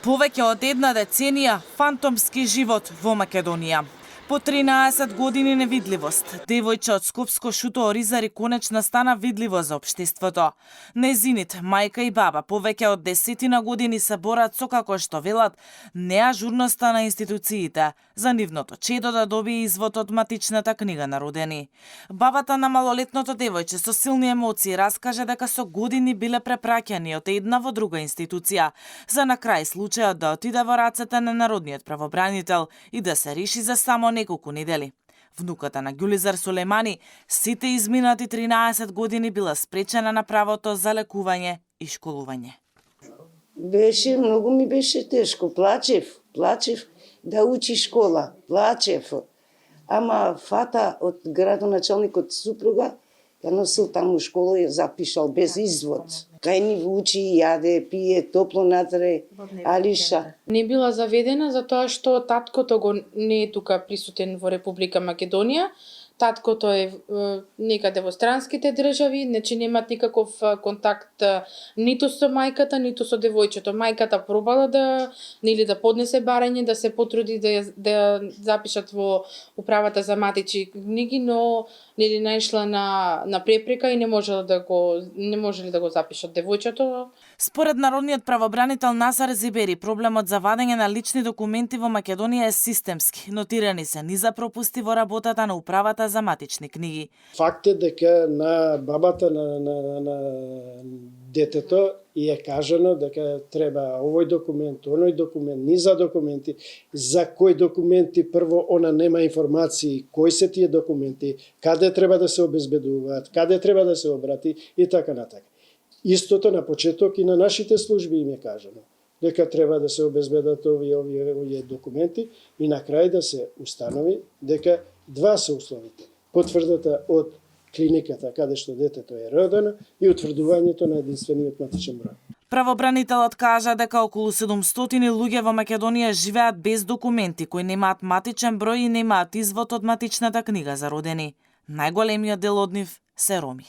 Повеќе од една деценија фантомски живот во Македонија. По 13 години невидливост, девојче од Скопско Шуто Оризари конечно стана видливо за општеството. Незините, мајка и баба, повеќе од 10 години се борат со, како што велат, неажурноста на институциите, за нивното чедо да добие извод од матичната книга на родени. Бабата на малолетното девојче со силни емоции раскаже дека со години биле препраќани од една во друга институција, за на крај случајот да отиде во рацете на народниот правобранител и да се реши за само неколку недели. Внуката на Ѓулизар Сулемани сите изминати 13 години била спречена на правото за лекување и школување. Многу ми беше тешко, плачев да учи школа, плачев. Ама фата од градоначалникот супруга ја носил таму школа и запишал без извод. Кај ни учи, јаде, пие, топло натре, Алиша. Не била заведена затоа што таткото го не е тука присутен во Република Македонија. Таткото е некаде во странските држави, значи немаат никаков контакт ниту со мајката, ниту со девојчето. Мајката пробала да поднесе барање, да се потруди да запишат во управата за матични книги, но наишла на препрека и не можеле да го запишат девојчето. Според народниот правобранител Насар Зибери, проблемот за вадење на лични документи во Македонија е системски. Нотирани се низа пропусти во работата на управата за матични книги. Факт е дека на бабата на детето и е кажано дека треба овој документ, оној документ, низа документи, за кои документи прво она нема информации, кои се тие документи, каде треба да се обезбедуваат, каде треба да се обрати и така натака. Истото на почеток и на нашите служби им е кажано дека треба да се обезбедат овие документи и на крај да се установи дека два се условите. Потврдата од клиниката каде што детето е родено и утврдувањето на единствениот матичен број. Правобранителот кажа дека околу 700 луѓе во Македонија живеат без документи, кои немаат матичен број и немаат извод од матичната книга за родени. Најголемиот дел од нив се роми.